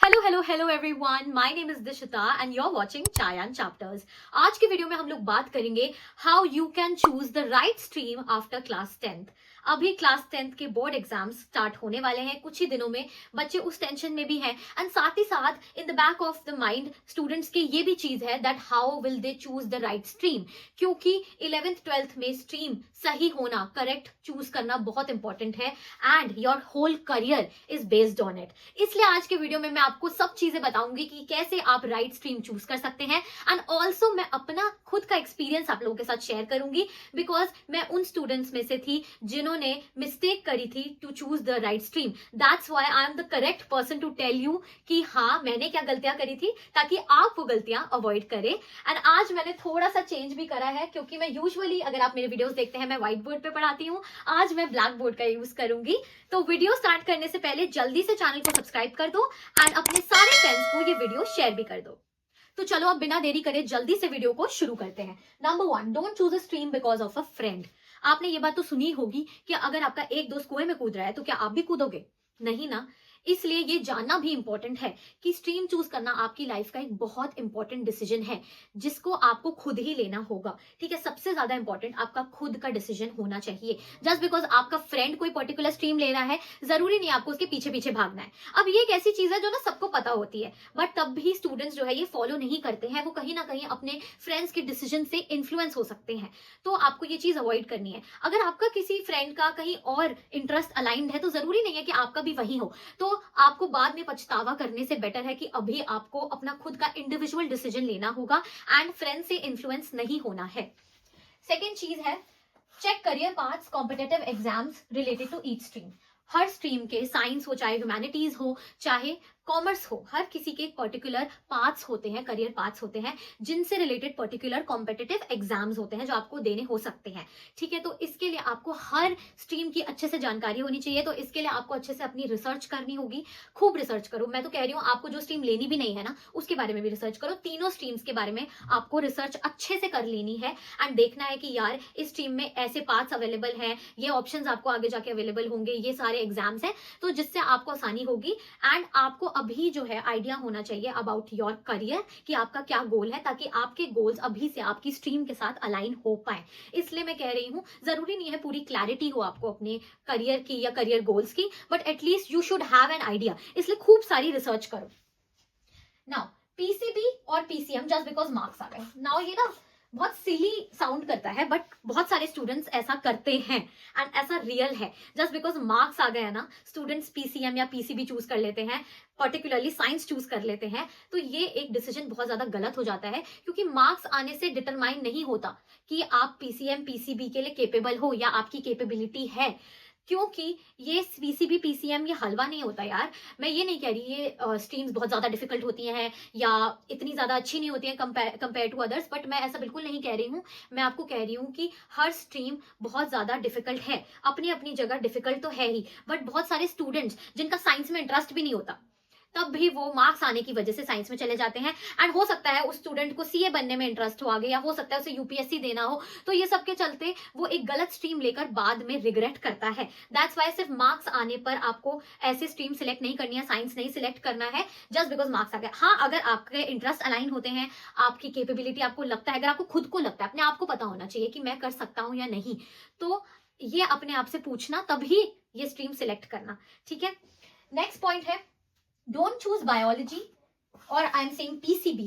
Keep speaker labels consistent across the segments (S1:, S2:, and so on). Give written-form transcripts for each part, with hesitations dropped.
S1: Hello everyone, my name is Dishita and you are watching chai and chapters. आज के video में हम लोग बात करेंगे how you can choose the right stream after class 10th। अभी क्लास 10th के बोर्ड एग्जाम्स स्टार्ट होने वाले हैं कुछ ही दिनों में। बच्चे उस टेंशन में भी हैं एंड साथ ही साथ in the back of the mind students के ये भी चीज है that how will they choose the right stream, क्योंकि 11th 12th में स्ट्रीम सही होना, करेक्ट चूज करना बहुत इंपॉर्टेंट है and your whole career is based on it. इसलिए आज के वीडियो में मैं आपको सब चीजें बताऊंगी कि कैसे आप राइट स्ट्रीम चूज कर सकते हैं एंड ऑल्सो मैं अपना खुद का एक्सपीरियंस आप लोगों के साथ शेयर करूंगी, बिकॉज मैं उन स्टूडेंट्स में से थी जिन्होंने मिस्टेक करी थी to choose the right stream. That's why I am the correct person to tell you कि हाँ मैंने क्या गलतियां करी थी, ताकि आप वो गलतियां अवॉइड करें। एंड आज मैंने थोड़ा सा चेंज भी करा है, क्योंकि मैं यूजुअली अगर आप मेरे वीडियोस देखते हैं मैं व्हाइट बोर्ड पे पढ़ाती हूँ, आज मैं ब्लैक बोर्ड का यूज करूंगी। तो वीडियो स्टार्ट करने से पहले जल्दी से चैनल को सब्सक्राइब कर दो एंड अपने सारे फ्रेंड्स को ये वीडियो शेयर भी कर दो। तो चलो अब बिना देरी करे जल्दी से वीडियो को शुरू करते हैं। Number 1, don't choose a stream because of a friend. आपने ये बात तो सुनी होगी कि अगर आपका एक दोस्त कुएं में कूद रहा है तो क्या आप भी कूदोगे? नहीं ना। इसलिए ये जानना भी इंपॉर्टेंट है कि स्ट्रीम चूज करना आपकी लाइफ का एक बहुत इंपॉर्टेंट डिसीजन है, जिसको आपको खुद ही लेना होगा। ठीक है, सबसे ज्यादा इंपॉर्टेंट आपका खुद का डिसीजन होना चाहिए। जस्ट बिकॉज आपका फ्रेंड कोई पर्टिकुलर स्ट्रीम ले रहा है, जरूरी नहीं आपको उसके पीछे पीछे भागना है। अब ये एक ऐसी चीज है जो ना सबको पता होती है, बट तब भी स्टूडेंट्स जो है ये फॉलो नहीं करते हैं। वो कहीं ना कहीं अपने फ्रेंड्स के डिसीजन से इन्फ्लुएंस हो सकते हैं, तो आपको ये चीज अवॉइड करनी है। अगर आपका किसी फ्रेंड का कहीं और इंटरेस्ट अलाइंड है तो जरूरी नहीं है कि आपका भी वही हो, तो आपको बाद में पछतावा करने से बेटर है कि अभी आपको अपना खुद का इंडिविजुअल डिसीजन लेना होगा एंड फ्रेंड से इन्फ्लुएंस नहीं होना है। सेकेंड चीज है, check career paths competitive exams related to each stream. हर स्ट्रीम के, साइंस हो चाहे ह्यूमैनिटीज हो चाहे कॉमर्स हो, हर किसी के पर्टिकुलर पाथ्स होते हैं, करियर पाथ्स होते हैं, जिनसे रिलेटेड पर्टिकुलर कॉम्पिटिटिव एग्जाम्स होते हैं जो आपको देने हो सकते हैं। ठीक है, तो इसके लिए आपको हर स्ट्रीम की अच्छे से जानकारी होनी चाहिए। तो इसके लिए आपको अच्छे से अपनी रिसर्च करनी होगी। खूब रिसर्च करो। मैं तो कह रही हूँ आपको जो स्ट्रीम लेनी भी नहीं है ना, उसके बारे में भी रिसर्च करो। तीनों स्ट्रीम्स के बारे में आपको रिसर्च अच्छे से कर लेनी है एंड देखना है कि यार इस स्ट्रीम में ऐसे पाथ्स अवेलेबल हैं, ये ऑप्शंस आपको आगे जाके अवेलेबल होंगे, ये सारे एग्जाम्स हैं, तो जिससे आपको आसानी होगी। एंड आपको अभी जो है आइडिया होना चाहिए अबाउट योर करियर कि आपका क्या गोल है, ताकि आपके गोल्स अभी से आपकी स्ट्रीम के साथ अलाइन हो पाए। इसलिए मैं कह रही हूं जरूरी नहीं है पूरी क्लैरिटी हो आपको अपने करियर की या करियर गोल्स की, but at least you should have an idea. इसलिए खूब सारी रिसर्च करो। नाउ पीसीबी और पीसीएम जस्ट बिकॉज मार्क्स आ गए। नाउ ये ना बहुत सिली साउंड करता है, बट बहुत सारे स्टूडेंट्स ऐसा करते हैं एंड ऐसा रियल है। जस्ट बिकॉज मार्क्स आ गया ना, स्टूडेंट्स पीसीएम या पीसीबी चूज कर लेते हैं, पर्टिकुलरली साइंस चूज कर लेते हैं। तो ये एक डिसीजन बहुत ज्यादा गलत हो जाता है, क्योंकि मार्क्स आने से डिटरमाइन नहीं होता कि आप पीसीएम पीसीबी के लिए केपेबल हो या आपकी केपेबिलिटी है। क्योंकि ये पीसीबी पीसीएम ये हलवा नहीं होता यार। मैं ये नहीं कह रही ये स्ट्रीम्स बहुत ज्यादा डिफिकल्ट होती हैं या इतनी ज्यादा अच्छी नहीं होती हैं कंपेयर टू अदर्स, बट मैं ऐसा बिल्कुल नहीं कह रही हूँ। मैं आपको कह रही हूँ कि हर स्ट्रीम बहुत ज्यादा डिफिकल्ट है, अपनी अपनी जगह डिफिकल्ट तो है ही, बट बहुत सारे स्टूडेंट्स जिनका साइंस में इंटरेस्ट भी नहीं होता, तब भी वो मार्क्स आने की वजह से साइंस में चले जाते हैं। एंड हो सकता है उस स्टूडेंट को सीए बनने में इंटरेस्ट हो आगे, या हो सकता है उसे यूपीएससी देना हो, तो ये सब के चलते वो एक गलत स्ट्रीम लेकर बाद में रिग्रेट करता है। दैट्स वाई सिर्फ मार्क्स आने पर आपको ऐसे स्ट्रीम सिलेक्ट नहीं करनी है, साइंस नहीं सिलेक्ट करना है जस्ट बिकॉज मार्क्स आ गया। हाँ, अगर आपके इंटरेस्ट अलाइन होते हैं, आपकी केपेबिलिटी आपको लगता है, अगर आपको खुद को लगता है, अपने आप को पता होना चाहिए कि मैं कर सकता हूं या नहीं, तो ये अपने आप से पूछना, तभी ये स्ट्रीम सिलेक्ट करना। ठीक है, नेक्स्ट पॉइंट है, don't choose biology or I'm saying PCB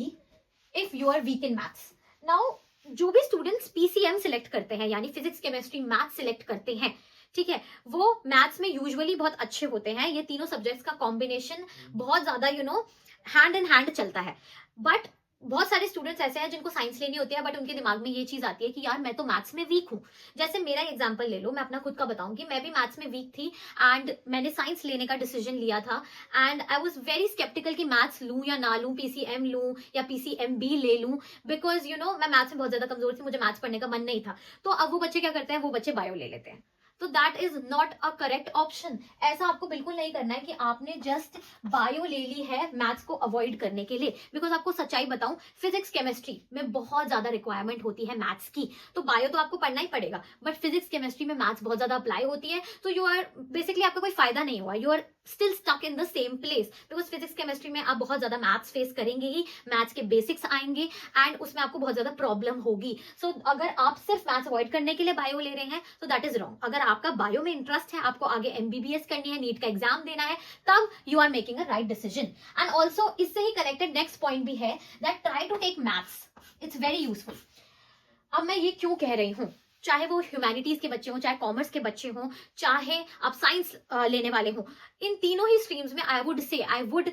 S1: if you are weak in maths. Now जो भी स्टूडेंट्स पीसीएम सिलेक्ट करते हैं, यानी फिजिक्स केमिस्ट्री मैथ्स सिलेक्ट करते हैं, ठीक है, वो मैथ्स में यूजुअली बहुत अच्छे होते हैं। ये तीनों सब्जेक्ट्स का कॉम्बिनेशन बहुत ज्यादा हैंड इन हैंड चलता है। बट बहुत सारे स्टूडेंट्स ऐसे हैं जिनको साइंस लेनी होती है, बट उनके दिमाग में ये चीज आती है कि यार मैं तो मैथ्स में वीक हूँ। जैसे मेरा एग्जांपल ले लो, मैं अपना खुद का बताऊंगी। मैं भी मैथ्स में वीक थी एंड मैंने साइंस लेने का डिसीजन लिया था and I was very sceptical कि मैथ्स लूं या ना लूं, पीसीएम लूं या पीसीएमबी ले लूं, बिकॉज मैं मैथ्स में बहुत ज्यादा कमजोर थी, मुझे मैथ्स पढ़ने का मन नहीं था। तो अब वो बच्चे क्या करते हैं, वो बच्चे बायो ले लेते हैं। तो that is not a correct option. ऐसा आपको बिल्कुल नहीं करना है कि आपने जस्ट बायो ले ली है मैथ्स को अवॉइड करने के लिए, बिकॉज आपको सच्चाई बताऊं, फिजिक्स केमिस्ट्री में बहुत ज्यादा रिक्वायरमेंट होती है मैथ्स की, तो बायो तो आपको पढ़ना ही पड़ेगा, बट फिजिक्स केमिस्ट्री में मैथ्स बहुत ज्यादा अप्लाई होती है, तो यू आर बेसिकली, आपका कोई फायदा नहीं हुआ, you are still stuck in the same place, because physics chemistry में आप बहुत ज्यादा मैथ्स फेस करेंगे ही, मैथ्स के बेसिक्स आएंगे एंड उसमें आपको बहुत ज्यादा प्रॉब्लम होगी। सो अगर आप सिर्फ मैथ्स अवॉइड करने के लिए बायो ले रहे हैं तो दैट इज रॉन्ग। अगर आपका बायो में इंटरेस्ट है, आपको आगे एमबीबीएस करनी है, नीट का एग्जाम देना है, तब you are making a right decision. And also इससे ही कनेक्टेड नेक्स्ट पॉइंट भी है that try to take maths, it's very useful. अब मैं ये क्यों कह रही हूं, चाहे वो ह्यूमैनिटीज के बच्चे हों, चाहे कॉमर्स के बच्चे हों, चाहे आप साइंस लेने वाले हों, इन तीनों ही स्ट्रीम्स में I would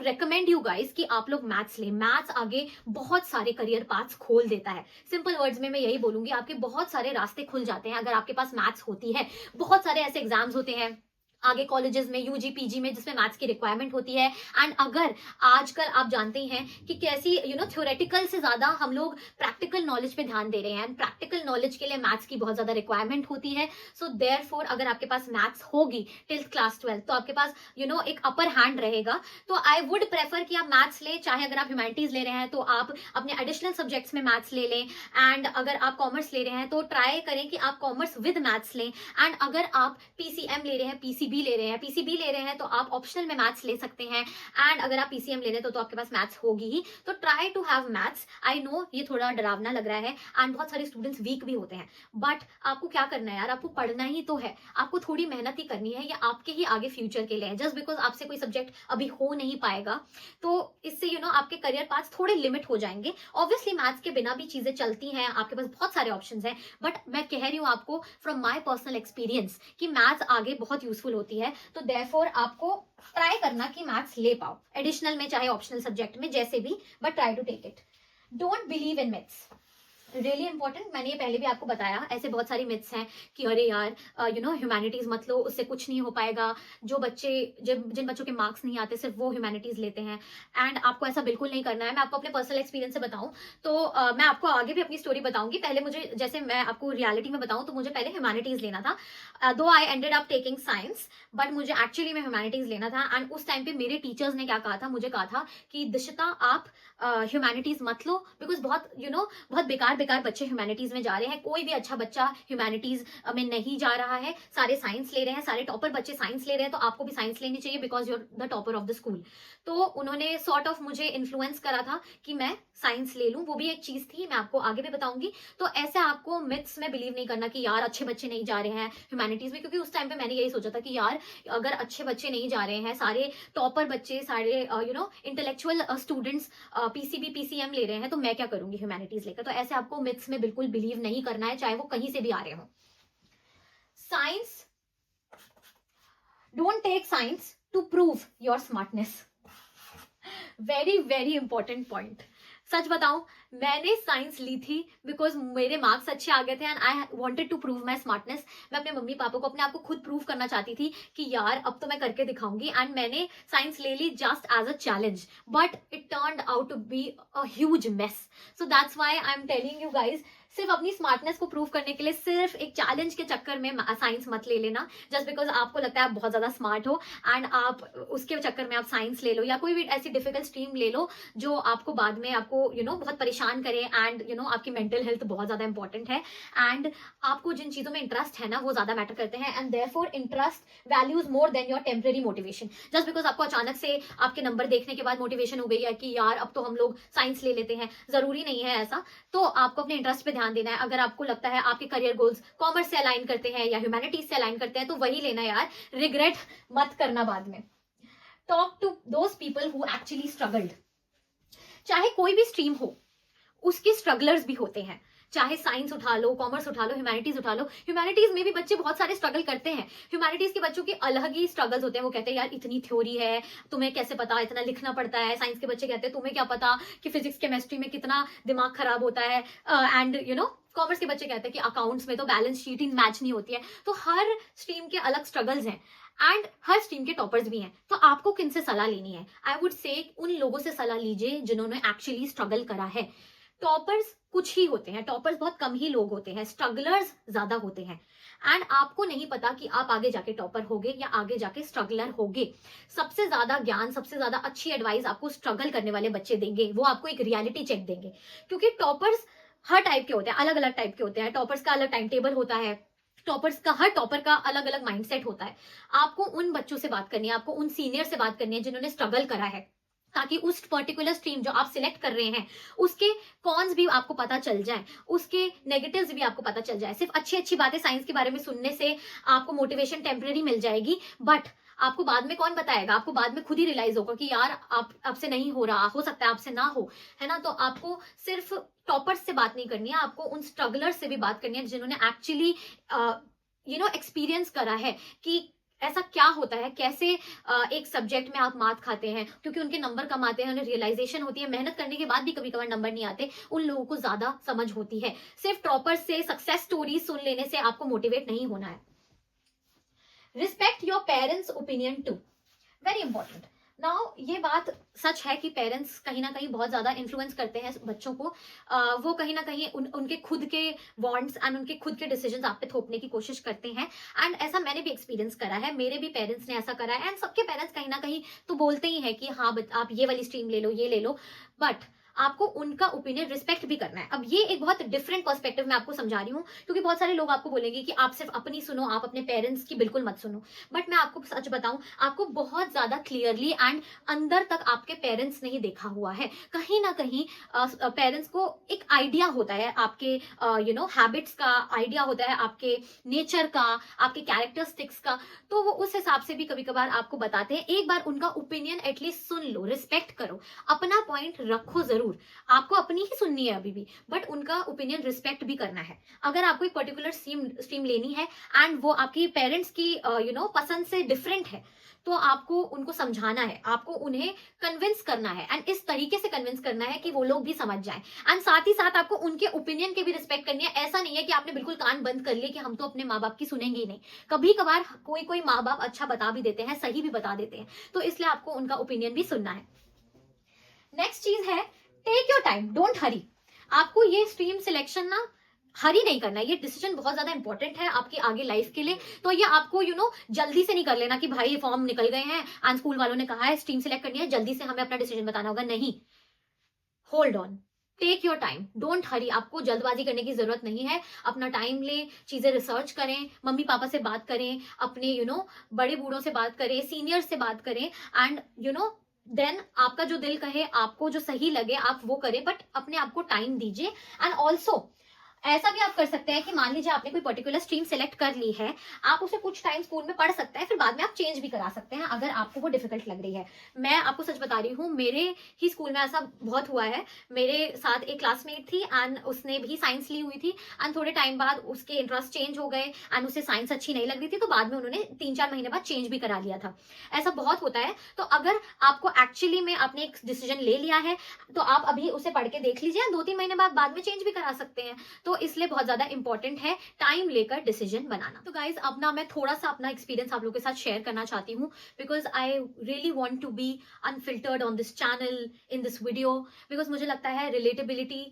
S1: recommend you guys कि आप लोग मैथ्स लें। मैथ्स आगे बहुत सारे करियर पाथ्स खोल देता है। सिंपल वर्ड्स में मैं यही बोलूंगी, आपके बहुत सारे रास्ते खुल जाते हैं अगर आपके पास मैथ्स होती है। बहुत सारे ऐसे एग्जाम्स होते हैं आगे कॉलेजेस में, यूजी पीजी में, जिसमें मैथ्स की रिक्वायरमेंट होती है। एंड अगर आजकल आप जानते हैं कि कैसी थ्योरेटिकल से ज्यादा हम लोग प्रैक्टिकल नॉलेज पे ध्यान दे रहे हैं, एंड प्रैक्टिकल नॉलेज के लिए मैथ्स की बहुत ज्यादा रिक्वायरमेंट होती है। सो देयरफॉर अगर आपके पास मैथ्स होगी टिल क्लास 12 तो आपके पास एक अपर हैंड रहेगा। तो आई वुड प्रेफर कि आप मैथ्स ले, चाहे अगर आप ह्यूमैनिटीज ले रहे हैं तो आप अपने एडिशनल सब्जेक्ट्स में मैथ्स ले लें, एंड अगर आप कॉमर्स ले रहे हैं तो ट्राई करें कि आप कॉमर्स विद मैथ्स लें। एंड अगर आप पीसीएम ले रहे हैं, पीसीबी ले रहे हैं तो आप ऑप्शनल में मैथ्स ले सकते हैं। एंड अगर आप पीसीएम ले रहे हैं तो आपके पास मैथ्स होगी ही, तो try to have maths. I know ये थोड़ा डरावना लग रहा है एंड बहुत सारे स्टूडेंट्स वीक भी होते हैं, बट आपको क्या करना है यार, आपको पढ़ना ही तो है, आपको थोड़ी मेहनत ही करनी है, ये आपके ही आगे फ्यूचर के लिए है। जस्ट बिकॉज आपसे कोई सब्जेक्ट अभी हो नहीं पाएगा तो इससे आपके करियर पाथ थोड़े लिमिट हो जाएंगे। ऑब्वियसली मैथ्स के बिना भी चीजें चलती हैं, आपके पास बहुत सारे ऑप्शंस हैं, बट मैं कह रही हूं आपको फ्रॉम माय पर्सनल एक्सपीरियंस कि मैथ्स आगे बहुत यूजफुल होती है। तो देयरफॉर आपको ट्राई करना कि मैथ्स ले पाओ, एडिशनल में चाहे ऑप्शनल सब्जेक्ट में, जैसे भी, but try to take it. Don't believe in myths, really important. मैंने ये पहले भी आपको बताया, ऐसे बहुत सारी मिथ्स हैं कि अरे यार ह्यूमैनिटीज मत लो, उससे कुछ नहीं हो पाएगा, जिन बच्चों के मार्क्स नहीं आते सिर्फ वो ह्यूमैनिटीज लेते हैं। एंड आपको ऐसा बिल्कुल नहीं करना है। मैं आपको अपने पर्सनल एक्सपीरियंस से बताऊं तो मैं आपको आगे भी अपनी स्टोरी बताऊंगी। पहले मुझे, जैसे मैं आपको रियलिटी में बताऊं, तो मुझे पहले ह्यूमैनिटीज लेना था, दो I ended up taking science, but मुझे एक्चुअली में ह्यूमैनिटीज लेना था। एंड उस टाइम पे मेरे टीचर्स ने क्या कहा था, मुझे कहा था कि दिशिता आप ह्यूमैनिटीज मत लो, बिकॉज बहुत बेकार बच्चे ह्यूमैनिटीज में जा रहे हैं, कोई भी अच्छा बच्चा ह्यूमैनिटीज में नहीं जा रहा है, सारे साइंस ले रहे हैं, सारे टॉपर बच्चे साइंस ले रहे हैं, तो आपको भी साइंस लेनी चाहिए because you're the topper of the school. तो उन्होंने सॉर्ट ऑफ मुझे इन्फ्लुएंस करा था कि मैं साइंस ले लूं, वो भी एक चीज थी, मैं आपको आगे भी बताऊंगी। तो ऐसे आपको मिथ्स में बिलीव नहीं करना कि यार अच्छे बच्चे नहीं जा रहे हैं ह्यूमैनिटीज में, क्योंकि उस टाइम पे मैंने यही सोचा था कि यार अगर अच्छे बच्चे नहीं जा रहे हैं, सारे टॉपर बच्चे, सारे इंटेलेक्चुअल स्टूडेंट्स पीसीबी पीसीएम ले रहे हैं, तो मैं क्या करूंगी ह्यूमैनिटीज लेकर। तो ऐसे आपको मिथ्स में बिल्कुल बिलीव नहीं करना है, चाहे वो कहीं से भी आ रहे हो। Science, don't take science to prove your smartness, very very important point. सच बताऊं, मैंने साइंस ली थी बिकॉज मेरे मार्क्स अच्छे आ गए थे and I wanted to prove my smartness. मैं अपने मम्मी पापा को, अपने आप को खुद प्रूव करना चाहती थी कि यार अब तो मैं करके दिखाऊंगी। एंड मैंने साइंस ले ली just as a challenge, but it turned out to be a huge mess. So that's why I am telling you guys, सिर्फ अपनी स्मार्टनेस को प्रूव करने के लिए सिर्फ एक चैलेंज के चक्कर में साइंस मत ले लेना, जस्ट बिकॉज आपको लगता है आप बहुत ज्यादा स्मार्ट हो एंड आप उसके चक्कर में आप साइंस ले लो, या कोई भी ऐसी डिफिकल्ट स्ट्रीम ले लो जो आपको बाद में आपको बहुत परेशान करे। एंड आपकी मेंटल हेल्थ बहुत ज्यादा इंपॉर्टेंट है, एंड आपको जिन चीजों में इंटरेस्ट है ना वो ज्यादा मैटर करते हैं। And therefore interest values more than your temporary motivation. Just because आपको अचानक से आपके नंबर देखने के बाद मोटिवेशन हो गई है कि यार अब तो हम लोग साइंस ले लेते हैं, जरूरी नहीं है ऐसा। तो आपको अपने इंटरेस्ट पे ध्यान देना है। अगर आपको लगता है आपके करियर गोल्स कॉमर्स से अलाइन करते हैं या ह्यूमैनिटीज से अलाइन करते हैं, तो वही लेना यार, रिग्रेट मत करना बाद में। Talk to those people who actually struggled. चाहे कोई भी स्ट्रीम हो, उसके स्ट्रगलर्स भी होते हैं, चाहे साइंस उठा लो, कॉमर्स उठा लो, ह्यूमैनिटीज उठा लो। ह्यूमैनिटीज में भी बच्चे बहुत सारे स्ट्रगल करते हैं। ह्यूमैनिटीज के बच्चों के अलग ही स्ट्रगल्स होते हैं। वो कहते हैं यार इतनी थ्योरी है, तुम्हें कैसे पता, इतना लिखना पड़ता है। साइंस के बच्चे कहते हैं तुम्हें क्या पता कि फिजिक्स केमिस्ट्री में कितना दिमाग खराब होता है। एंड कॉमर्स के बच्चे कहते हैं कि अकाउंट्स में तो बैलेंस शीट ही मैच नहीं होती है। तो हर स्ट्रीम के अलग स्ट्रगल्स हैं एंड हर स्ट्रीम के टॉपर्स भी हैं। तो आपको किनसे सलाह लेनी है? आई वुड से उन लोगों से सलाह लीजिए जिन्होंने एक्चुअली स्ट्रगल करा है। टॉपर्स कुछ ही होते हैं, टॉपर्स बहुत कम ही लोग होते हैं, स्ट्रगलर्स ज्यादा होते हैं। एंड आपको नहीं पता कि आप आगे जाके टॉपर होगे या आगे जाके स्ट्रगलर होगे। सबसे ज्यादा ज्ञान, सबसे ज्यादा अच्छी एडवाइस आपको स्ट्रगल करने वाले बच्चे देंगे। वो आपको एक रियलिटी चेक देंगे, क्योंकि टॉपर्स हर टाइप के होते हैं, अलग अलग टाइप के होते हैं। टॉपर्स का अलग टाइम टेबल होता है, टॉपर्स का, हर टॉपर का अलग अलग माइंडसेट होता है। आपको उन बच्चों से बात करनी है, आपको उन सीनियर से बात करनी है जिन्होंने स्ट्रगल करा है, ताकि उस पर्टिकुलर स्ट्रीम जो आप सिलेक्ट कर रहे हैं उसके कॉन्स भी आपको पता चल जाए, उसके नेगेटिव्स भी आपको पता चल जाए। सिर्फ अच्छी अच्छी बातें साइंस के बारे में सुनने से आपको मोटिवेशन टेम्परेरी मिल जाएगी, बट आपको बाद में कौन बताएगा? आपको बाद में खुद ही रियलाइज होगा कि यार आप आपसे नहीं हो रहा, हो सकता है आपसे ना हो, है ना। तो आपको सिर्फ टॉपर्स से बात नहीं करनी है, आपको उन स्ट्रगलर्स से भी बात करनी है जिन्होंने एक्चुअली एक्सपीरियंस करा है कि ऐसा क्या होता है, कैसे एक सब्जेक्ट में आप मात खाते हैं, क्योंकि उनके नंबर कम आते हैं, उन्हें रियलाइजेशन होती है, मेहनत करने के बाद भी कभी कभार नंबर नहीं आते, उन लोगों को ज्यादा समझ होती है। सिर्फ टॉपर्स से सक्सेस स्टोरी सुन लेने से आपको मोटिवेट नहीं होना है। Respect your parents opinion too, very important. Now ये बात सच है कि पेरेंट्स कहीं ना कहीं बहुत ज्यादा इन्फ्लुएंस करते हैं बच्चों को। वो कहीं ना कहीं उनके खुद के वांट्स एंड उनके खुद के डिसीजंस आप पे थोपने की कोशिश करते हैं। एंड ऐसा मैंने भी एक्सपीरियंस करा है, मेरे भी पेरेंट्स ने ऐसा करा है। एंड सबके पेरेंट्स कहीं ना कहीं तो बोलते ही है कि हाँ आप ये वाली स्ट्रीम ले लो, ये ले लो, बट आपको उनका ओपिनियन रिस्पेक्ट भी करना है। अब ये एक बहुत डिफरेंट पर्सपेक्टिव में आपको समझा रही हूँ, क्योंकि बहुत सारे लोग आपको बोलेंगे कि आप सिर्फ अपनी सुनो, आप अपने पेरेंट्स की बिल्कुल मत सुनो। बट मैं आपको सच बताऊं, आपको बहुत ज्यादा क्लियरली एंड अंदर तक आपके पेरेंट्स ने ही देखा हुआ है। कहीं ना कहीं पेरेंट्स को एक आइडिया होता है आपके हैबिट्स का, आइडिया होता है आपके नेचर का, आपके कैरेक्टरिस्टिक्स का। तो वो उस हिसाब से भी कभी कभार आपको बताते हैं। एक बार उनका ओपिनियन एटलीस्ट सुन लो, रिस्पेक्ट करो, अपना पॉइंट रखो जरूर। आपको अपनी ही सुननी है अभी भी, बट उनका ओपिनियन रिस्पेक्ट भी करना है। अगर आपको एक पर्टिकुलर स्ट्रीम लेनी है एंड वो आपकी पेरेंट्स की पसंद से डिफरेंट है, तो आपको उनको समझाना है, आपको उन्हें कन्विंस करना है, एंड इस तरीके से कन्विंस करना है कि वो लोग भी समझ जाएं। एंड साथ ही साथ आपको उनके ओपिनियन की भी रिस्पेक्ट करनी है। ऐसा नहीं है कि आपने बिल्कुल कान बंद कर लिए कि हम तो अपने माँ बाप की सुनेंगे ही नहीं। कभी कभार कोई कोई माँ बाप अच्छा बता भी देते हैं, सही भी बता देते हैं, तो इसलिए आपको उनका ओपिनियन भी सुनना है। नेक्स्ट चीज है, take your time, don't hurry. आपको ये स्ट्रीम सिलेक्शन ना हरी नहीं करना है। ये डिसीजन बहुत ज्यादा इंपॉर्टेंट है आपकी आगे लाइफ के लिए। तो ये आपको जल्दी से नहीं कर लेना कि भाई फॉर्म निकल गए हैं एंड स्कूल वालों ने कहा है स्ट्रीम सिलेक्ट करनी है, जल्दी से हमें अपना डिसीजन बताना होगा। नहीं, hold on, take your time, don't hurry. आपको जल्दबाजी करने की जरूरत नहीं है। अपना टाइम लें, चीजें रिसर्च करें, मम्मी पापा से बात करें, अपने बड़े बूढ़ों से बात करें, सीनियर से बात करें, एंड देन आपका जो दिल कहे, आपको जो सही लगे आप वो करें, बट अपने आप को टाइम दीजिए। एंड ऑल्सो ऐसा भी आप कर सकते हैं कि मान लीजिए आपने कोई पर्टिकुलर स्ट्रीम सेलेक्ट कर ली है, आप उसे कुछ टाइम स्कूल में पढ़ सकते हैं, फिर बाद में आप चेंज भी करा सकते हैं अगर आपको वो डिफिकल्ट लग रही है। मैं आपको सच बता रही हूँ, मेरे ही स्कूल में ऐसा बहुत हुआ है। मेरे साथ एक क्लासमेट थी एंड उसने भी साइंस ली हुई थी, एंड थोड़े टाइम बाद उसके इंटरेस्ट चेंज हो गए एंड उसे साइंस अच्छी नहीं लग रही थी, तो बाद में उन्होंने 3-4 महीने बाद चेंज भी करा लिया था। ऐसा बहुत होता है। तो अगर आपको एक्चुअली में आपने एक डिसीजन ले लिया है, तो आप अभी उसे पढ़ के देख लीजिए, 2-3 महीने बाद में चेंज भी करा सकते हैं। तो इसलिए बहुत ज्यादा इंपॉर्टेंट है टाइम लेकर डिसीजन बनाना। तो गाइज, अब ना मैं थोड़ा सा अपना एक्सपीरियंस आप लोगों के साथ शेयर करना चाहती हूँ, because I really want to be unfiltered on this channel, in this video, because मुझे लगता है रिलेटेबिलिटी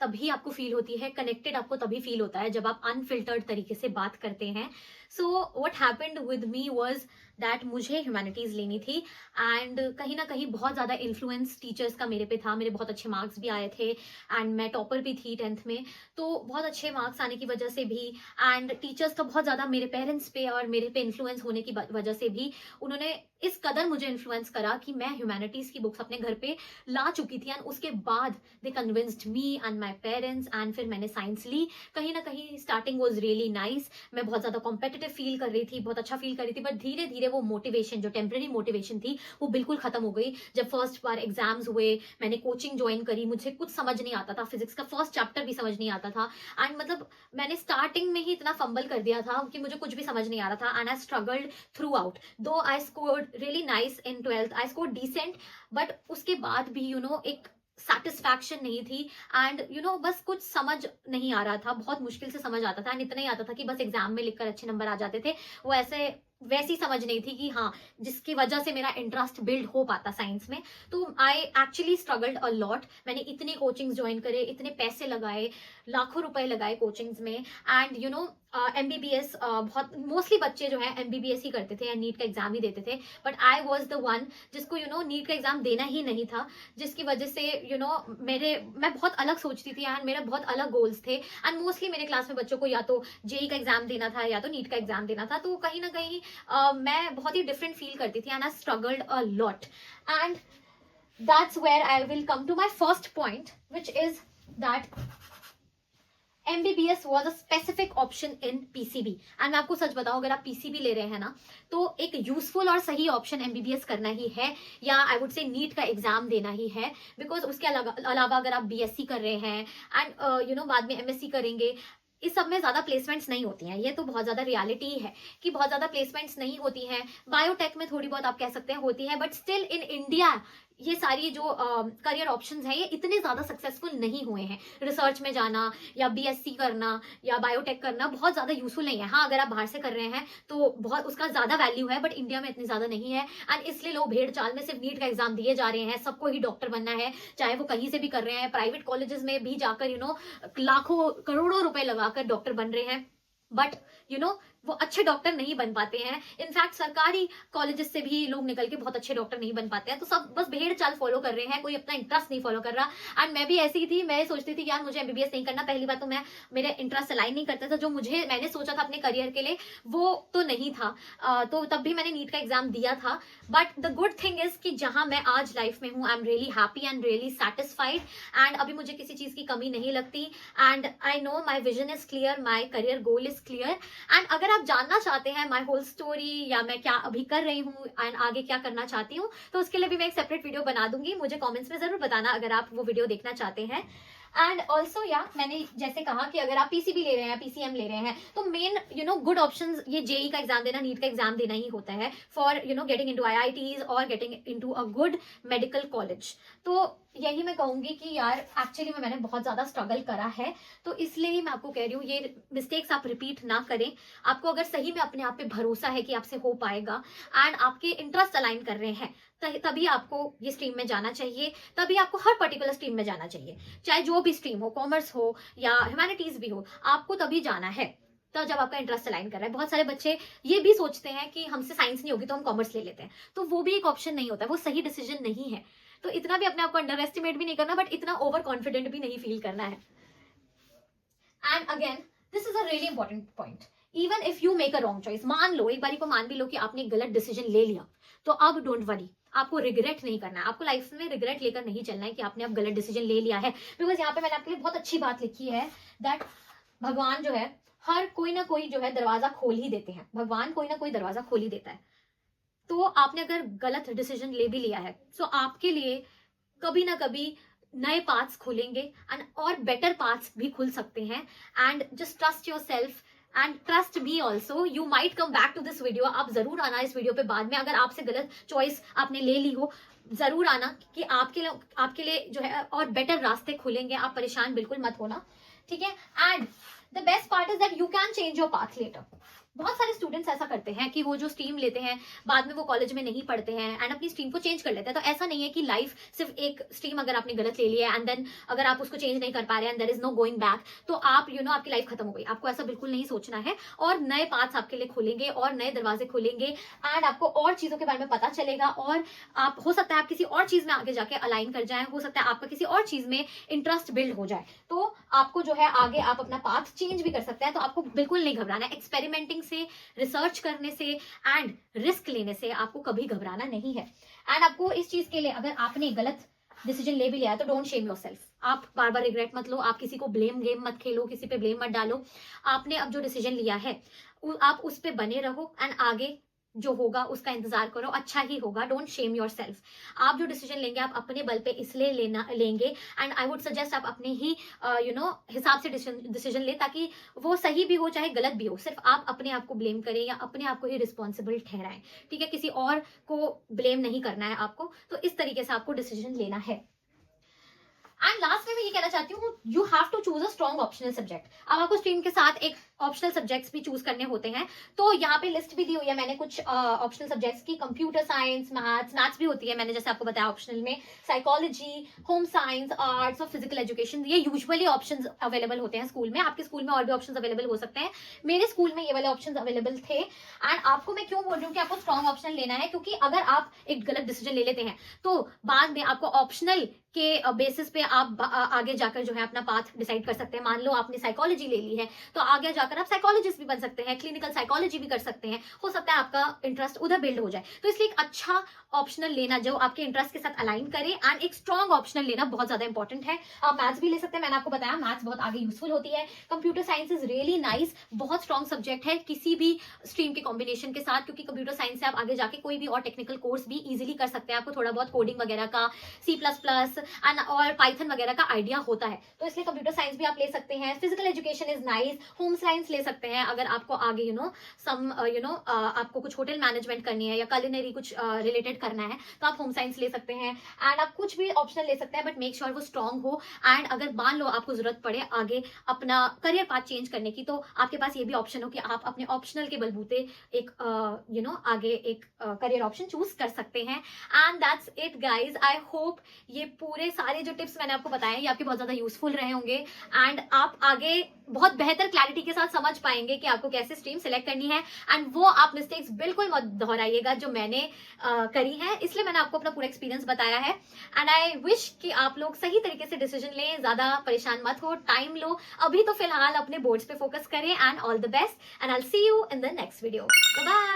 S1: तभी आपको फील होती है, कनेक्टेड आपको तभी फील होता है जब आप अनफिल्टर्ड तरीके से बात करते हैं। So what happened with me was that मुझे ह्यूमैनिटीज लेनी थी, एंड कहीं ना कहीं बहुत ज्यादा इन्फ्लुएंस टीचर्स का मेरे पे था। मेरे बहुत अच्छे मार्क्स भी आए थे एंड मैं टॉपर भी थी 10th में, तो बहुत अच्छे मार्क्स आने की वजह से भी, एंड टीचर्स का बहुत ज्यादा मेरे पेरेंट्स पे और मेरे पे इन्फ्लुएंस होने की वजह से भी उन्होंने इस कदर मुझे इन्फ्लुएंस करा कि मैं ह्यूमैनिटीज की बुक्स अपने घर पे ला चुकी थी, एंड उसके बाद they convinced me and my parents, and फिर मैंने साइंस ली। कहीं ना कहीं स्टार्टिंग वॉज रियली नाइस, मैं बहुत ज्यादा कॉम्पिटिटिव फील कर रही थी, बहुत अच्छा फील कर रही थी, बट धीरे धीरे वो मोटिवेशन, जो टेम्पररी मोटिवेशन थी, वो बिल्कुल खत्म हो गई। जब फर्स्ट बार एग्जाम्स हुए, मैंने कोचिंग ज्वाइन करी, मुझे कुछ समझ नहीं आता था, फिजिक्स का फर्स्ट चैप्टर भी समझ नहीं आता था, एंड मतलब मैंने स्टार्टिंग में ही इतना फंबल कर दिया था कि मुझे कुछ भी समझ नहीं आ रहा था, and I struggled throughout. Though I scored really nice in 12th, I scored decent, but उसके बाद भी एक सेटिस्फैक्शन नहीं थी, एंड बस कुछ समझ नहीं आ रहा था, बहुत मुश्किल से समझ आता था, एंड इतना ही आता था कि बस एग्जाम में लिखकर अच्छे नंबर आ जाते थे। वो ऐसे वैसी समझ नहीं थी कि हाँ, जिसकी वजह से मेरा इंटरेस्ट बिल्ड हो पाता साइंस में। तो I actually struggled a lot. मैंने इतने कोचिंग्स ज्वाइन करे, इतने पैसे लगाए, लाखों रुपए लगाए कोचिंग्स में। एंड यू नो एमबीबीएस, बहुत मोस्टली बच्चे जो है एमबीबीएस ही करते थे या नीट का एग्जाम ही देते थे, but I was the one जिसको नीट का एग्जाम देना ही नहीं था, जिसकी वजह से मैं बहुत अलग सोचती थी एंड मेरे बहुत अलग गोल्स थे। एंड मोस्टली मेरे क्लास में बच्चों को या तो जेई का एग्जाम देना था या तो नीट का एग्जाम देना था, तो कहीं ना कहीं मैं बहुत ही डिफरेंट फील करती थी and I struggled a lot. And that's where I will come to my first point, which is that MBBS was a specific option in PCB। And मैं आपको सच बताऊं, अगर आप PCB ले रहे हैं ना, तो एक यूजफुल और सही ऑप्शन MBBS करना ही है, या आई वुड से नीट का एग्जाम देना ही है। बिकॉज उसके अलावा अगर आप BSc कर रहे हैं एंड बाद में MSc करेंगे, इस सब में ज्यादा प्लेसमेंट्स नहीं होती हैं। ये तो बहुत ज्यादा रियलिटी है कि बहुत ज्यादा प्लेसमेंट्स नहीं होती हैं। बायोटेक में थोड़ी बहुत आप कह सकते हैं होती है, बट स्टिल इन इंडिया ये सारी जो करियर ऑप्शंस हैं ये इतने ज्यादा सक्सेसफुल नहीं हुए हैं। रिसर्च में जाना या BSc करना या बायोटेक करना बहुत ज्यादा यूजफुल नहीं है। हाँ, अगर आप बाहर से कर रहे हैं तो बहुत उसका ज्यादा वैल्यू है, बट इंडिया में इतनी ज्यादा नहीं है। एंड इसलिए लोग भेड़ चाल में सिर्फ नीट का एग्जाम दिए जा रहे हैं। सबको ही डॉक्टर बनना है, चाहे वो कहीं से भी कर रहे हैं, प्राइवेट कॉलेजेस में भी जाकर लाखों करोड़ों रुपए लगाकर डॉक्टर बन रहे हैं, बट वो अच्छे डॉक्टर नहीं बन पाते हैं। इनफैक्ट सरकारी कॉलेजेस से भी लोग निकल के बहुत अच्छे डॉक्टर नहीं बन पाते हैं। तो सब बस भेड़ चाल फॉलो कर रहे हैं, कोई अपना इंटरेस्ट नहीं फॉलो कर रहा। एंड मैं भी ऐसी ही थी, मैं सोचती थी कि यार मुझे MBBS नहीं करना। पहली बात तो मैं मेरे इंटरेस्ट अलाइन नहीं करता था, जो मैंने सोचा था अपने करियर के लिए वो तो नहीं था। तो तब भी मैंने नीट का एग्जाम दिया था। But the good thing is कि जहां मैं आज लाइफ में हूँ, I am really happy and really satisfied. And अभी मुझे किसी चीज की कमी नहीं लगती। And I know my vision is clear, my career goal is clear. And अगर आप जानना चाहते हैं माई होल स्टोरी या मैं क्या अभी कर रही हूँ एंड आगे क्या करना चाहती हूँ, तो उसके लिए भी मैं एक सेपरेट वीडियो बना दूंगी। मुझे कमेंट्स में जरूर बताना अगर आप वो वीडियो देखना चाहते हैं। एंड ऑल्सो मैंने जैसे कहा कि अगर आप PCB ले रहे हैं, PCM ले रहे हैं, तो मेन गुड ऑप्शन ये जेई का एग्जाम देना, नीट का एग्जाम देना ही होता है फॉर गेटिंग इनटू IITs और getting into a good medical college. तो यही मैं कहूंगी कि यार एक्चुअली मैंने बहुत ज्यादा स्ट्रगल करा है, तो इसलिए ही मैं आपको कह रही हूँ ये मिस्टेक्स आप रिपीट ना करें। आपको अगर सही में अपने आप पे भरोसा है कि आपसे हो पाएगा एंड आपके इंटरेस्ट अलाइन कर रहे हैं, तभी आपको ये स्ट्रीम में जाना चाहिए। तभी आपको हर पर्टिकुलर स्ट्रीम में जाना चाहिए, चाहे जो भी स्ट्रीम हो, कॉमर्स हो या ह्यूमैनिटीज भी हो, आपको तभी जाना है तो जब आपका इंटरेस्ट अलाइन कर रहा है। बहुत सारे बच्चे ये भी सोचते हैं कि हमसे साइंस नहीं होगी तो हम कॉमर्स ले लेते हैं, तो वो भी एक ऑप्शन नहीं होता है, वो सही डिसीजन नहीं है। तो इतना भी अपने आप को अंडर एस्टिमेट भी नहीं करना, बट इतना ओवर कॉन्फिडेंट भी नहीं फील करना है। And again this is a really important point, even if you make a wrong choice, मान लो एक बारी को मान भी लो कि आपने गलत डिसीजन ले लिया, तो अब डोंट वरी, आपको रिग्रेट नहीं करना है। आपको लाइफ में रिग्रेट लेकर नहीं चलना है कि आपने अब गलत डिसीजन ले लिया है। बिकॉज यहाँ पे मैंने आपके लिए बहुत अच्छी बात लिखी है दैट भगवान जो है हर कोई ना कोई जो है दरवाजा खोल ही देते हैं। भगवान कोई ना कोई दरवाजा खोल ही देता है। तो आपने अगर गलत डिसीजन ले भी लिया है, तो आपके लिए कभी ना कभी नए पाथ्स खुलेंगे एंड और बेटर पाथ्स भी खुल सकते हैं। And just trust yourself and trust me also, you might come back to this video. आप जरूर आना इस वीडियो पे बाद में, अगर आपसे गलत चॉइस आपने ले ली हो, जरूर आना कि आपके लिए जो है और बेटर रास्ते खुलेंगे। आप परेशान बिल्कुल मत होना, ठीक है। And the best part is that you can change your path later. बहुत सारे स्टूडेंट्स ऐसा करते हैं कि वो जो स्ट्रीम लेते हैं बाद में वो कॉलेज में नहीं पढ़ते हैं एंड अपनी स्ट्रीम को चेंज कर लेते हैं। तो ऐसा नहीं है कि लाइफ सिर्फ एक स्ट्रीम अगर आपने गलत ले लिया है एंड देन अगर आप उसको चेंज नहीं कर पा रहे हैं and there is no going back, तो आप आपकी लाइफ खत्म हो गई। आपको ऐसा बिल्कुल नहीं सोचना है, और नए पाथ्स आपके लिए खुलेंगे और नए दरवाजे खुलेंगे एंड आपको और चीजों के बारे में पता चलेगा। और आप हो सकता है आप किसी और चीज में आगे जाके अलाइन कर जाए, हो सकता है आपका किसी और चीज में इंटरेस्ट बिल्ड हो जाए, तो आपको जो है आगे आप अपना पाथ चेंज भी कर सकते हैं। तो आपको बिल्कुल नहीं घबराना है। एक्सपेरिमेंटिंग से, रिसर्च करने से एंड रिस्क लेने से आपको कभी घबराना नहीं है। एंड आपको इस चीज के लिए अगर आपने गलत डिसीजन ले भी लिया है तो डोंट शेम योरसेल्फ। आप बार बार रिग्रेट मत लो, आप किसी को ब्लेम गेम मत खेलो, किसी पे ब्लेम मत डालो। आपने अब जो डिसीजन लिया है आप उस पे बने रहो एंड आगे जो होगा उसका इंतजार करो, अच्छा ही होगा। Don't shame yourself. आप जो डिसीजन लेंगे आप अपने बल पे इसलिए लेंगे एंड आई वुड सजेस्ट आप अपने ही हिसाब से डिसीजन ले, ताकि वो सही भी हो चाहे गलत भी हो, सिर्फ आप अपने आप को ब्लेम करें या अपने आप को ही रिस्पॉन्सिबल ठहराएं, ठीक है। किसी और को ब्लेम नहीं करना है आपको। तो इस तरीके से आपको डिसीजन लेना है। एंड लास्ट में मैं ये कहना चाहती हूँ, you have to choose a strong optional subject. अब आपको स्ट्रीम के साथ एक ऑप्शनल सब्जेक्ट्स भी चूज करने होते हैं, तो यहाँ पे लिस्ट भी दी हुई है मैंने कुछ ऑप्शनल सब्जेक्ट्स की। कंप्यूटर साइंस, मैथ्स भी होती है, मैंने जैसे आपको बताया ऑप्शनल में, साइकोलॉजी, होम साइंस, आर्ट्स और फिजिकल एजुकेशन, ये यूजुअली ऑप्शंस अवेलेबल होते हैं स्कूल में। आपके स्कूल में और भी ऑप्शंस अवेलेबल हो सकते हैं, मेरे स्कूल में ये वाले ऑप्शंस अवेलेबल थे। एंड आपको मैं क्यों बोल रही हूँ कि आपको स्ट्रॉन्ग ऑप्शन लेना है, क्योंकि अगर आप एक गलत डिसीजन ले लेते हैं तो बाद में आपको ऑप्शनल के बेसिस पे आप आगे जाकर जो है अपना पाथ डिसाइड कर सकते हैं। मान लो आपने साइकोलॉजी ले ली है, तो आगे जाकर आप साइकोलॉजिस्ट भी बन सकते हैं, क्लिनिकल साइकोलॉजी भी कर सकते हैं, हो सकता है आपका इंटरेस्ट उधर बिल्ड हो जाए। तो इसलिए एक अच्छा ऑप्शनल लेना जो आपके इंटरेस्ट के साथ अलाइन करे, एंड एक स्ट्रॉन्ग ऑप्शनल लेना बहुत ज्यादा इंपॉर्टेंट है। आप मैथ्स भी ले सकते हैं, मैंने आपको बताया मैथ्स बहुत आगे यूजफुल होती है। Computer science is really nice, बहुत स्ट्रॉन्ग सब्जेक्ट है किसी भी स्ट्रीम के कॉम्बिनेशन के साथ, क्योंकि कंप्यूटर साइंस से आप आगे जाके कोई भी और टेक्निकल कोर्स भी इजीली कर सकते हैं। आपको थोड़ा बहुत कोडिंग वगैरह का, C++ एंड और पाइथन वगैरह का आइडिया होता है, तो इसलिए कंप्यूटर साइंस भी आप ले सकते हैं। Physical education is nice, home science ले सकते हैं अगर आपको आगे आपको कुछ होटल मैनेजमेंट करनी है या कुलिनरी कुछ रिलेटेड करना है, तो आप होम साइंस ले सकते हैं। एंड आप कुछ भी ऑप्शनल ले सकते हैं, बट मेक श्योर वो स्ट्रॉन्ग हो। एंड अगर मान लो आपको जरूरत पड़े आगे अपना करियर पाथ चेंज करने की, तो आपके पास ये भी ऑप्शन हो कि आप अपने ऑप्शनल के बलबूते एक आगे एक करियर ऑप्शन चूज कर सकते हैं। And that's it guys, I hope ये पूरे सारे जो टिप्स मैंने आपको बताए ये आपके बहुत ज्यादा यूजफुल रहे होंगे, एंड आप आगे बहुत बेहतर क्लैरिटी के साथ समझ पाएंगे कि आपको कैसे स्ट्रीम सिलेक्ट करनी है। एंड वो आप मिस्टेक्स बिल्कुल मत दोहराइएगा जो मैंने करी है, इसलिए मैंने आपको अपना पूरा एक्सपीरियंस बताया है। एंड आई विश कि आप लोग सही तरीके से डिसीजन लें, ज्यादा परेशान मत हो, टाइम लो, अभी तो फिलहाल अपने बोर्ड्स पे फोकस करें। And all the best, and I will see you in the next video. Bye bye.